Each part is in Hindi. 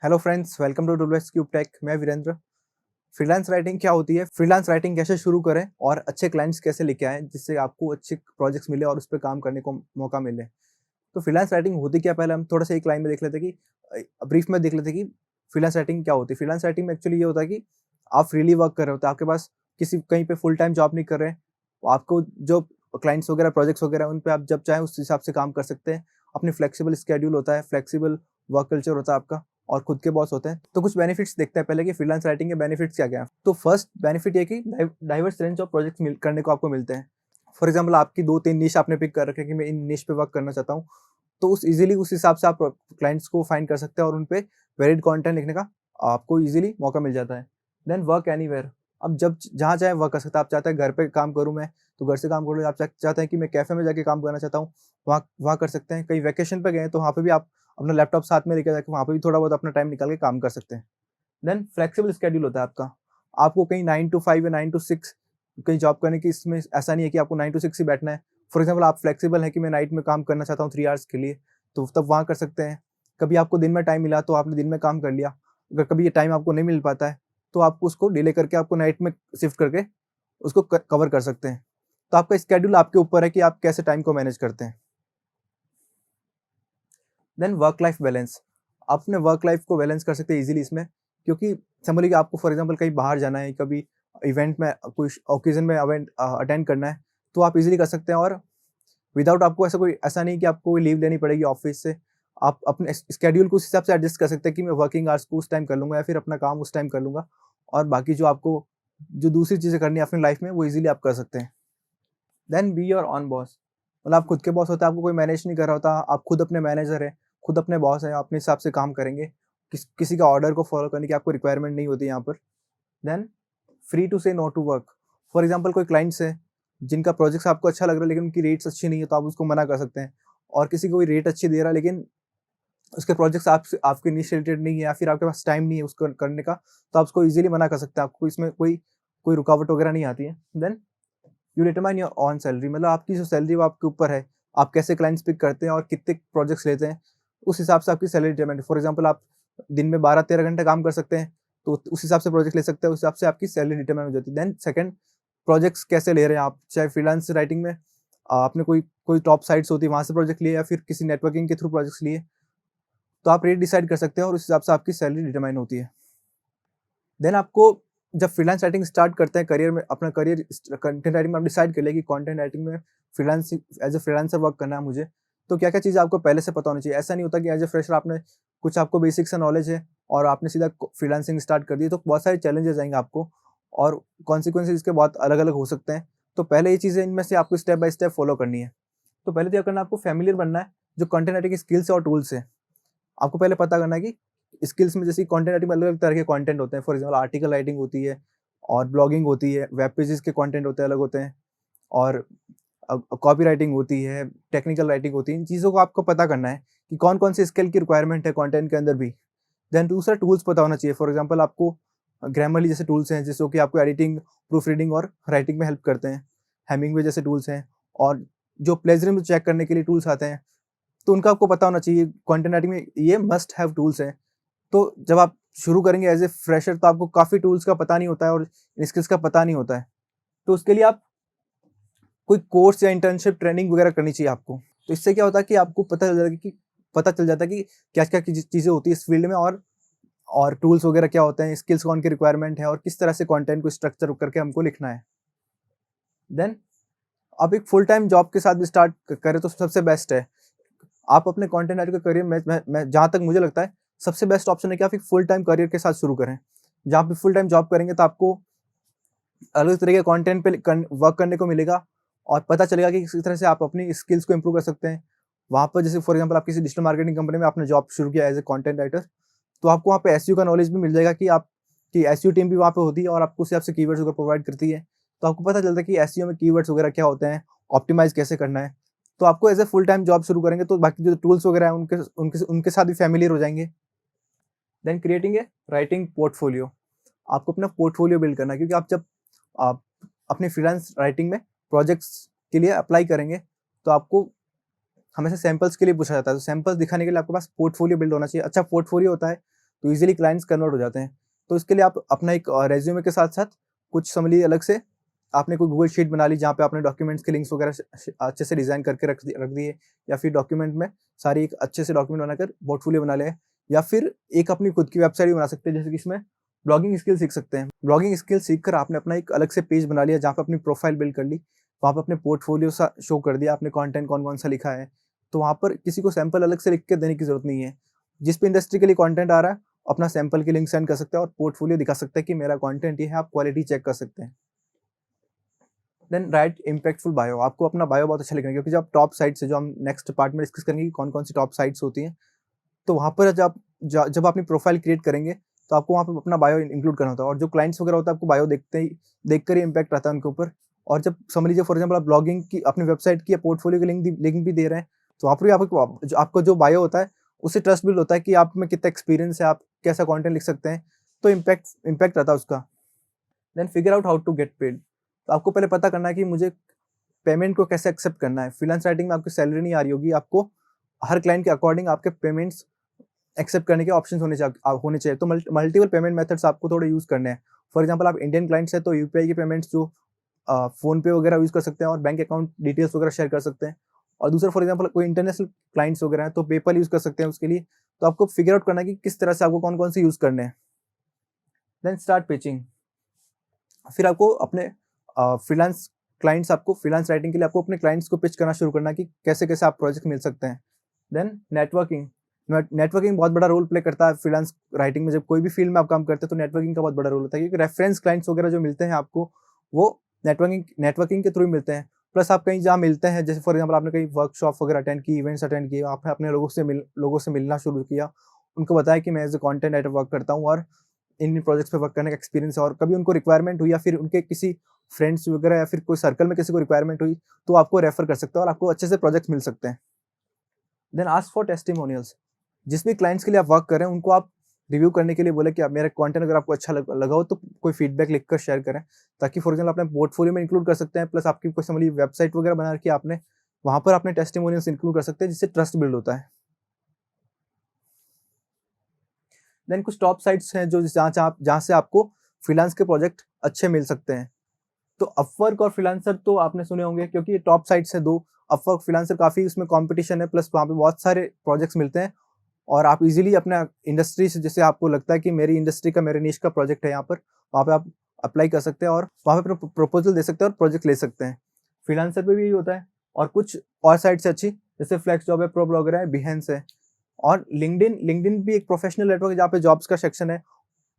Hello friends, welcome to WS Cube Tech. मैं वीरेंद्र। फ्रीलांस राइटिंग क्या होती है, फ्रीलांस राइटिंग कैसे शुरू करें और अच्छे क्लाइंट्स कैसे लेके आएं जिससे आपको अच्छे प्रोजेक्ट्स मिले और उस पर काम करने को मौका मिले। तो फ्रीलांस राइटिंग होती क्या, पहले हम थोड़ा सा एक लाइन में देख लेते हैं कि ब्रीफ में देख लेते हैं कि फ्रीलांस राइटिंग क्या होती है। फ्रीलांस राइटिंग में एक्चुअली ये होता है कि आप फ्रीली वर्क कर रहे होते हैं, आपके पास किसी कहीं पे फुल टाइम जॉब नहीं कर रहे हैं। तो आपको जो क्लाइंट्स वगैरह प्रोजेक्ट्स वगैरह उन पे आप जब चाहें उस हिसाब से काम कर सकते हैं। अपनी फ्लेक्सिबल स्केड्यूल होता है, फ्लेक्सिबल वर्क कल्चर होता है आपका, और खुद के बॉस होते हैं। तो कुछ बेनिफिट्स देखते हैं पहले कि फ्रीलांस राइटिंग के बेनिफिट्स क्या क्या हैं। तो फर्स्ट बेनिफिट ये कि डाइवर्स रेंज ऑफ प्रोजेक्ट्स करने को आपको मिलते हैं। फॉर एग्जाम्पल, आपकी 2-3 निश आपने पिक कर रखे हैं कि मैं इन निश पे वर्क करना चाहता हूँ, तो उस इजीली उस हिसाब से आप क्लाइंट्स को फाइंड कर सकते हैं और उन पे वेरिड कंटेंट लिखने का आपको इजीली मौका मिल जाता है। Then work anywhere. अब जब जहाँ चाहे वर्क कर सकते हैं। आप चाहते हैं घर पे काम करूँ मैं, तो घर से काम करूँ। आप चाहते हैं कि मैं कैफे में जाके काम करना चाहता हूँ, वहाँ वहाँ कर सकते हैं। कहीं वैकेशन पे गए हैं तो वहाँ पे भी आप अपना लैपटॉप साथ में लेके जाके वहाँ पे भी थोड़ा बहुत अपना टाइम निकाल के काम कर सकते हैं। देन फ्लेक्सिबल स्केड्यूल होता है आपका। आपको कहीं 9 टू 5 या 9 टू 6 कहीं जॉब करने की इसमें ऐसा नहीं है कि आपको 9 टू 6 ही बैठना है। फॉर एग्जाम्पल, आप फ्लेक्सिबल हैं कि मैं नाइट में काम करना चाहता हूँ 3 आवर्स के लिए, तो तब वहाँ कर सकते हैं। कभी आपको दिन में टाइम मिला तो आपने दिन में काम कर लिया। अगर कभी ये टाइम आपको नहीं मिल पाता है तो आप उसको डिले करके आपको नाइट में शिफ्ट करके उसको कवर कर सकते हैं। तो आपका स्केड्यूल आपके ऊपर है कि आप कैसे टाइम को मैनेज करते हैं। Then work life balance. आप अपने वर्क लाइफ को बैलेंस कर सकते हैं इजीली इसमें, क्योंकि समझ कि आपको फॉर एग्जांपल कहीं बाहर जाना है, कभी इवेंट में कोई ओकेजन में इवेंट अटेंड करना है, तो आप इजीली कर सकते हैं। और विदाउट आपको ऐसा नहीं कि आपको कोई लीव लेनी पड़ेगी ऑफिस से। आप अपने स्केड्यूल को उस हिसाब से एडजस्ट कर सकते हैं कि मैं वर्किंग आवर्स को उस टाइम कर लूँगा या फिर अपना काम उस टाइम कर लूँगा, और बाकी जो आपको जो दूसरी चीज़ें करनी है अपनी लाइफ में वो इजीली आप कर सकते हैं। Then be your own boss. मतलब आप खुद के बॉस होते हैं, आपको कोई मैनेज नहीं कर रहा होता, आप खुद अपने मैनेजर हैं, खुद अपने बॉस हैं, अपने हिसाब से काम करेंगे। किसी का ऑर्डर को फॉलो करने की आपको रिक्वायरमेंट नहीं होती यहाँ पर। Then free to say no to work. For example, कोई क्लाइंट्स है जिनका प्रोजेक्ट्स आपको अच्छा लग रहा है लेकिन उनकी रेट्स अच्छी नहीं है, तो आप उसको मना कर सकते हैं। और किसी को कोई रेट अच्छी दे रहा है लेकिन उसके प्रोजेक्ट्स आपसे आपके निश रिलेटेड नहीं है या फिर आपके पास टाइम नहीं है उसको करने का, तो आप उसको इजीली मना कर सकते हैं। आपको इसमें कोई कोई रुकावट वगैरह नहीं आती है। Then you determine your own salary. मतलब आपकी जो सैलरी वो आपके ऊपर है। आप कैसे क्लाइंट्स पिक करते हैं और कितने प्रोजेक्ट्स लेते हैं, उस हिसाब से आपकी सैलरी डिटरमाइन। फॉर एग्जांपल, आप दिन में 12-13 घंटे काम कर सकते हैं, तो उस हिसाब से प्रोजेक्ट ले सकते हैं, उस हिसाब से आपकी सैलरी डिटरमाइन हो जाती है। देन सेकंड, प्रोजेक्ट्स कैसे ले रहे हैं आप। चाहे फ्रीलांस राइटिंग में आपने कोई कोई टॉप साइट्स होती है वहाँ से प्रोजेक्ट लिए या फिर किसी नेटवर्किंग के थ्रू प्रोजेक्ट्स लिए, तो आप रेट डिसाइड कर सकते हैं और उस हिसाब से आपकी सैलरी डिटरमाइन होती है। देन आपको जब फ्रीलांस राइटिंग स्टार्ट करते हैं करियर में, अपना करियर कंटेंट राइटिंग में आप डिसाइड कर लिया कि कंटेंट राइटिंग में freelance as a freelancer work करना है मुझे, तो क्या क्या चीज़ें आपको पहले से पता होनी चाहिए। ऐसा नहीं होता कि एज ए फ्रेशर आपने कुछ आपको बेसिक सा नॉलेज है और आपने सीधा फ्रीलांसिंग स्टार्ट कर दी, तो बहुत सारे चैलेंजेस आएंगे आपको और कॉन्सिक्वेंसेज इसके बहुत अलग अलग हो सकते हैं। तो पहले ये चीज़ें इनमें से आपको स्टेप बाय स्टेप फॉलो करनी है। तो पहले तो क्या करना है, आपको फैमिलियर बनना है जो कंटेंट राइटिंग की स्किल्स और टूल्स है। आपको पहले पता करना है कि स्किल्स में जैसे कंटेंट राइटिंग में अलग-अलग तरह के कंटेंट होते हैं। फॉर एग्जांपल, आर्टिकल राइटिंग होती है और ब्लॉगिंग होती है, वेब पेजेस के कंटेंट होते हैं, अलग होते हैं, और कॉपी राइटिंग होती है, टेक्निकल राइटिंग होती है। इन चीज़ों को आपको पता करना है कि कौन-कौन सी स्किल की रिक्वायरमेंट है कंटेंट के अंदर भी। देन दूसरा, टूल्स पता होना चाहिए। फॉर एग्जांपल, आपको ग्रामरली जैसे टूल्स हैं जिसको कि आपको एडिटिंग, प्रूफ रीडिंग और राइटिंग में हेल्प करते हैं। हेमिंगवे जैसे टूल्स हैं, और जो प्लेजरिज्म चेक करने के लिए टूल्स आते हैं, तो उनका आपको पता होना चाहिए। कंटेंट राइटिंग में ये मस्ट हैव टूल्स हैं। तो जब आप शुरू करेंगे एज़ ए फ्रेशर, तो आपको काफ़ी टूल्स का पता नहीं होता है और स्किल्स का पता नहीं होता है। तो उसके लिए आप कोई कोर्स या इंटर्नशिप ट्रेनिंग वगैरह करनी चाहिए आपको। तो इससे क्या होता है कि आपको पता चल जाता है कि क्या-क्या चीज़ें होती है इस फील्ड में, और टूल्स वगैरह क्या होते हैं, स्किल्स कौन की रिक्वायरमेंट है और किस तरह से कंटेंट को स्ट्रक्चर करके हमको लिखना है। देन आप एक फुल टाइम जॉब के साथ भी स्टार्ट करें तो सबसे बेस्ट है। आप अपने कंटेंट राइटर का करियर मैं जहाँ तक मुझे लगता है सबसे बेस्ट ऑप्शन है कि आप एक फुल टाइम करियर के साथ शुरू करें। जहाँ पे फुल टाइम जॉब करेंगे तो आपको अलग तरह के कंटेंट पे वर्क करने को मिलेगा और पता चलेगा कि किस तरह से आप अपनी स्किल्स को इम्प्रूव कर सकते हैं। वहाँ पर जैसे फॉर एग्जांपल, आप किसी डिजिटल मार्केटिंग कंपनी में आपने जॉब शुरू किया एज ए कंटेंट राइटर, तो आपको वहाँ पे एसईओ का नॉलेज भी मिल जाएगा कि आप की एसईओ टीम भी वहाँ पे होती है और आपको उस हिसाब से कीवर्ड्स वगैरह प्रोवाइड करती है। तो आपको पता चलता है कि एसईओ में कीवर्ड्स वगैरह क्या होते हैं, ऑप्टिमाइज़ कैसे करना है। तो आपको as a full time job शुरू करेंगे तो बाकी जो टूल्स वगैरह हैं उनके उनके उनके साथ भी फ़ैमिलियर हो जाएँगे। Then creating a writing portfolio. आपको अपना पोर्टफोलियो बिल्ड करना है, क्योंकि आप जब आप अपनी फ्रीलांस राइटिंग में प्रोजेक्ट्स के लिए अप्लाई करेंगे तो आपको हमेशा सैंपल्स के लिए पूछा जाता है। तो सैंपल्स दिखाने के लिए आपके पास पोर्टफोलियो बिल्ड होना चाहिए। अच्छा पोर्टफोलियो होता है तो ईजिली क्लाइंट्स कन्वर्ट हो जाते हैं। तो इसके लिए आप अपना एक रेज्यूमे के साथ साथ कुछ समरी अलग से आपने कोई गूगल शीट बना ली जहाँ पे आपने डॉक्यूमेंट्स के लिंक्स वगैरह अच्छे से डिज़ाइन करके रख दिए, या फिर डॉक्यूमेंट में सारी एक अच्छे से डॉक्यूमेंट बनाकर पोर्टफोलियो बना लिया, या फिर एक अपनी खुद की वेबसाइट भी बना सकते हैं, जैसे कि इसमें ब्लॉगिंग स्किल सीख सकते हैं। ब्लॉगिंग स्किल सीखकर आपने अपना एक अलग से पेज बना लिया जहाँ पे अपनी प्रोफाइल बिल्ड कर ली, वहाँ पे अपने पोर्टफोलियो सा शो कर दिया, आपने कंटेंट कौन-कौन सा लिखा है। तो वहाँ पर किसी को सैंपल अलग से लिख के देने की ज़रूरत नहीं है। जिस भी इंडस्ट्री के लिए कंटेंट आ रहा है, अपना सैंपल की लिंक सेंड कर सकते हैं और पोर्टफोलियो दिखा सकते हैं कि मेरा कंटेंट ये है, आप क्वालिटी चेक कर सकते हैं। देन राइट इम्पैक्टफुल बायो, आपको अपना बायो बहुत अच्छा लिखना है, क्योंकि जब टॉप साइट्स है, जो हम नेक्स्ट पार्ट में डिस्कस करेंगे कि कौन-कौन सी टॉप साइट्स होती हैं, तो वहाँ पर जब अपनी प्रोफाइल क्रिएट करेंगे, तो आपको वहाँ पे अपना बायो इंक्लूड करना होता है, और जो क्लाइंट्स वगैरह होता है आपको बायो देखकर ही इम्पैक्ट आता है उनके ऊपर। और जब समझ लीजिए फॉर एग्जांपल आप ब्लॉगिंग की अपनी वेबसाइट की या पोर्टफोलियो की लिंक भी दे रहे हैं, तो वहाँ पर भी आपका जो बायो होता है उससे ट्रस्ट बिल्ड होता है कि आप में कितना एक्सपीरियंस है, आप कैसा कंटेंट लिख सकते हैं, तो इम्पैक्ट आता है उसका। Then figure out how to get paid, तो आपको पहले पता करना है कि मुझे पेमेंट को कैसे एक्सेप्ट करना है। फ्रीलांस राइटिंग में आपकी सैलरी नहीं आ रही होगी, आपको हर क्लाइंट के अकॉर्डिंग आपके पेमेंट्स एक्सेप्ट करने के ऑप्शंस होने चाहिए। तो मल्टीपल पेमेंट मेथड्स आपको थोड़े यूज़ करने हैं। फॉर एग्जांपल आप इंडियन क्लाइंट्स हैं तो यूपीआई के पेमेंट्स जो फ़ोनपे वगैरह यूज़ कर सकते हैं और बैंक अकाउंट डिटेल्स वगैरह शेयर कर सकते हैं। और दूसरा फॉर एग्जांपल कोई इंटरनेशनल क्लाइंट्स वगैरह हैं तो पेपल यूज़ कर सकते हैं उसके लिए। तो आपको फिगर आउट करना है कि किस तरह से आपको कौन-कौन से यूज़ करने हैं। देन स्टार्ट पिचिंग, फिर आपको अपने फ्रीलांस आपको फ्रीलांस राइटिंग के लिए आपको अपने क्लाइंट्स को पिच करना शुरू करना है कि कैसे-कैसे आप प्रोजेक्ट मिल सकते हैं। देन नेटवर्किंग बहुत बड़ा रोल प्ले करता है फ्रीलांस राइटिंग में। जब कोई भी फील्ड में आप काम करते हैं तो नेटवर्किंग का बहुत बड़ा रोल होता है, क्योंकि रेफरेंस क्लाइंट्स वगैरह जो मिलते हैं आपको, वो नेटवर्किंग के थ्रू ही मिलते हैं। प्लस आप कहीं जहाँ मिलते हैं, जैसे फॉर एग्जांपल आपने कहीं वर्कशॉप वगैरह अटेंड की, इवेंट्स अटेंड किए, आपने अपने लोगों से मिलना शुरू किया, उनको बताया कि मैं as a content writer work करता हूँ और इन प्रोजेक्ट्स पे वर्क करने का एक्सपीरियंस है, और कभी उनको रिक्वायरमेंट हुई या फिर उनके किसी फ्रेंड्स वगैरह या फिर कोई सर्कल में किसी को रिक्वायरमेंट हुई, तो आपको रेफर कर सकते हैं और आपको अच्छे से प्रोजेक्ट्स मिल सकते हैं। देन आस्क फॉर टेस्टिमोनियल्स, जिस भी क्लाइंट्स के लिए आप वर्क कर रहे हैं उनको आप रिव्यू करने के लिए बोले कि आप मेरा कंटेंट अगर आपको अच्छा लगा हो तो कोई फीडबैक लिखकर शेयर करें, ताकि फॉर एग्जांपल अपने पोर्टफोलियो में इंक्लूड कर सकते हैं। प्लस आपकी कोई समझ लीजिए वेबसाइट वगैरह बना रखी है आपने, वहाँ पर अपने टेस्टिमोनियल्स इंक्लूड कर सकते हैं, जिससे ट्रस्ट बिल्ड होता है। देन कुछ टॉप साइट्स हैं जो जहाँ से आपको फ्रीलांस के प्रोजेक्ट अच्छे मिल सकते हैं। तो अपवर्क और फ्रीलांसर तो आपने सुने होंगे, क्योंकि ये टॉप साइट्स हैं 2। अपवर्क, फ्रीलांसर काफ़ी इसमें कॉम्पिटिशन है, प्लस वहाँ पे बहुत सारे प्रोजेक्ट्स मिलते हैं और आप इज़िली अपना इंडस्ट्री से, जैसे आपको लगता है कि मेरी इंडस्ट्री का, मेरे निश का प्रोजेक्ट है यहाँ पर, वहाँ पे आप अप्लाई कर सकते हैं और वहाँ पे अपना प्रपोज़ल दे सकते हैं और प्रोजेक्ट ले सकते हैं। फ्रीलांसर पे भी यही होता है। और कुछ और साइट्स है अच्छी, जैसे फ्लेक्स जॉब है, प्रो ब्लॉगर है, बिहेंस है, और लिंक्डइन भी एक प्रोफेशनल नेटवर्क है जहाँ पे जॉब्स का सेक्शन है।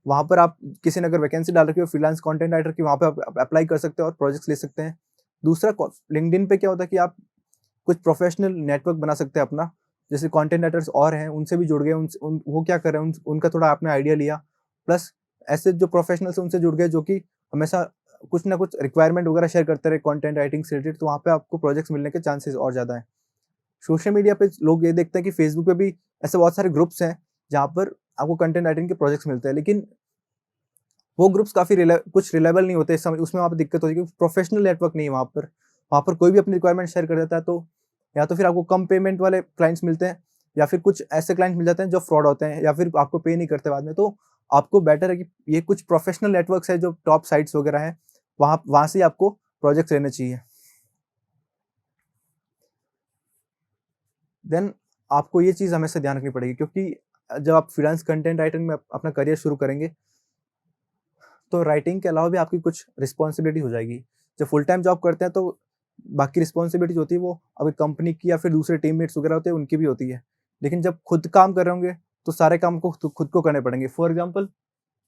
वहाँ पर आप किसी ने अगर वैकेंसी डाल रखी हो फ्रीलांस कंटेंट राइटर की, वहाँ पे आप अप्लाई कर सकते हैं और प्रोजेक्ट्स ले सकते हैं। दूसरा लिंक्डइन पे क्या होता है कि आप कुछ प्रोफेशनल नेटवर्क बना सकते हैं अपना, जैसे कंटेंट राइटर्स और हैं उनसे भी जुड़ गए, वो क्या कर रहे हैं उनका थोड़ा आपने आइडिया लिया, प्लस ऐसे जो प्रोफेशनल्स हैं उनसे जुड़ गए जो कि हमेशा कुछ ना कुछ रिक्वायरमेंट वगैरह शेयर करते रहे कंटेंट राइटिंग से रिलेटेड, तो वहाँ पे आपको प्रोजेक्ट्स मिलने के चांसेस और ज़्यादा है। सोशल मीडिया पे लोग ये देखते हैं कि फेसबुक पे भी ऐसे बहुत सारे ग्रुप्स हैं जहाँ पर आपको कंटेंट राइटिंग के प्रोजेक्ट्स मिलते हैं, लेकिन वो ग्रुप्स काफ़ी कुछ रिलायबल नहीं होते, उसमें वहाँ पे दिक्कत होती है क्योंकि प्रोफेशनल नेटवर्क नहीं है वहाँ पर। वहाँ पर कोई भी अपनी रिक्वायरमेंट शेयर कर देता है, तो या तो फिर आपको कम पेमेंट वाले क्लाइंट्स मिलते हैं, या फिर कुछ ऐसे क्लाइंट्स मिल जाते हैं जो फ्रॉड होते हैं या फिर आपको पे नहीं करते बाद में। तो आपको बेटर है कि ये कुछ प्रोफेशनल नेटवर्क्स है जो टॉप साइट्स वगैरह हैं, वहाँ से आपको प्रोजेक्ट्स लेने चाहिए। देन आपको ये चीज़ हमेशा ध्यान रखनी पड़ेगी, क्योंकि जब आप फ्रीलांस कंटेंट राइटिंग में अपना करियर शुरू करेंगे, तो राइटिंग के अलावा भी आपकी कुछ रिस्पॉन्सिबिलिटी हो जाएगी। जब फुल टाइम जॉब करते हैं तो बाकी रिस्पॉन्सिबिलिटीज़ होती है वो अभी कंपनी की या फिर दूसरे टीममेट्स वगैरह होते हैं उनकी भी होती है। लेकिन जब खुद काम कर रहे होंगे तो सारे काम को खुद को करने पड़ेंगे। फॉर एग्जांपल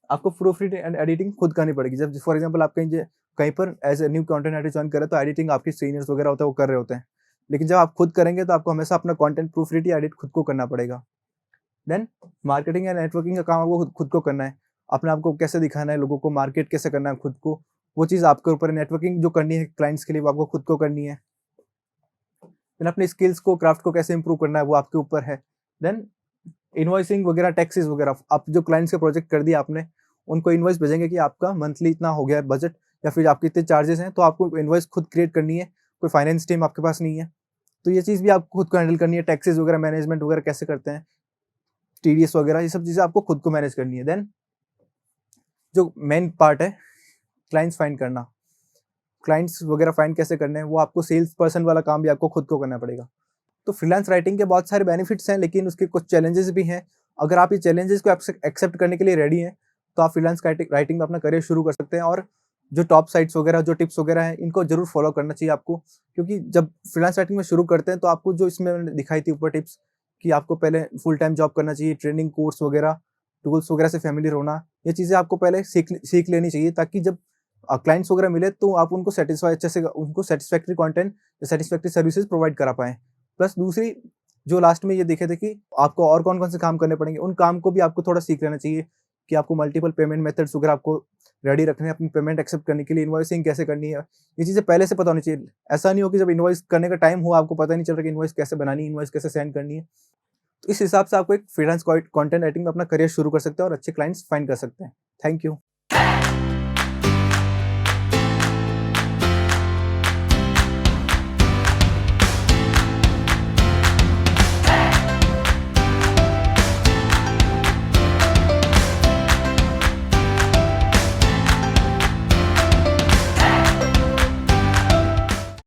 आपको प्रूफ रीडिंग एंड एडिटिंग खुद करनी पड़ेगी। जब फॉर एग्जांपल आप कहीं पर as a new content writer join कर रहे हैं तो एडिटिंग आपके सीनियर्स वगैरह होते हैं वो कर रहे होते हैं। लेकिन जब आप खुद करेंगे तो आपको हमेशा अपना कंटेंट प्रूफ रीड या एडिट खुद को करना पड़ेगा। देन मार्केटिंग या नेटवर्किंग का काम आपको खुद को करना है। अपने आप को कैसे दिखाना है, लोगों को मार्केट कैसे करना है खुद को, वो चीज़ आपके ऊपर है। नेटवर्किंग जो करनी है क्लाइंट्स के लिए वो आपको खुद को करनी है। देन अपने स्किल्स को, क्राफ्ट को कैसे इंप्रूव करना है वो आपके ऊपर है। देन इनवॉइसिंग वगैरह, टैक्सेस वगैरह, आप जो क्लाइंट्स के प्रोजेक्ट कर दिया आपने, उनको इनवॉइस भेजेंगे कि आपका मंथली इतना हो गया है बजट या फिर आपके इतने चार्जेस हैं, तो आपको इनवॉइस खुद क्रिएट करनी है। कोई फाइनेंस टीम आपके पास नहीं है, तो ये चीज़ भी आपको खुद को हैंडल करनी है। टैक्सेस वगैरह मैनेजमेंट वगैरह कैसे करते हैं, टीडीएस वगैरह ये सब चीज़ें आपको खुद को मैनेज करनी है। देन जो मेन पार्ट है क्लाइंट्स फाइंड करना, क्लाइंट्स वगैरह फाइंड कैसे करने हैं, वो आपको सेल्स पर्सन वाला काम भी आपको खुद को करना पड़ेगा। तो फ्रीलांस राइटिंग के बहुत सारे बेनिफिट्स हैं, लेकिन उसके कुछ चैलेंजेस भी हैं। अगर आप ये चैलेंजेस को एक्सेप्ट करने के लिए रेडी हैं, तो आप फ्रीलांस राइटिंग में अपना करियर शुरू कर सकते हैं। और जो टॉप साइट्स वगैरह, जो टिप्स वगैरह हैं, इनको जरूर फॉलो करना चाहिए आपको, क्योंकि जब फ्रीलांस राइटिंग में शुरू करते हैं तो आपको जो इसमें मैंने दिखाई थी ऊपर टिप्स, कि आपको पहले फुल टाइम जॉब करना चाहिए, ट्रेनिंग कोर्स वगैरह, टूल्स वगैरह से फैमिलियर होना, ये चीज़ें आपको पहले सीख लेनी चाहिए, ताकि जब क्लाइंट्स वगैरह मिले तो आप उनको अच्छे से उनको सेटिस्फैक्ट्री कंटेंट या सेटिस्फैक्ट्री सर्विसेज प्रोवाइड करा पाएँ। प्लस दूसरी, जो लास्ट में ये देखे थे कि आपको और कौन-कौन से काम करने पड़ेंगे, उन काम को भी आपको थोड़ा सीख लेना चाहिए, कि आपको मल्टीपल पेमेंट मेथड्स वगैरह आपको रेडी रखने हैं, अपनी पेमेंट एक्सेप्ट करने के लिए, इनवॉइसिंग कैसे करनी है, ये चीज़ें पहले से पता होनी चाहिए। ऐसा नहीं हो कि जब इनवॉइस करने का टाइम हो, आपको पता ही नहीं चल रहा कि इनवॉइस कैसे बनानी है, इनवॉइस कैसे सेंड करनी है। तो इस हिसाब से आपको एक फ्रीलांस कंटेंट राइटिंग में अपना करियर शुरू कर सकते हैं और अच्छे क्लाइंट्स फाइंड कर सकते हैं। Thank you.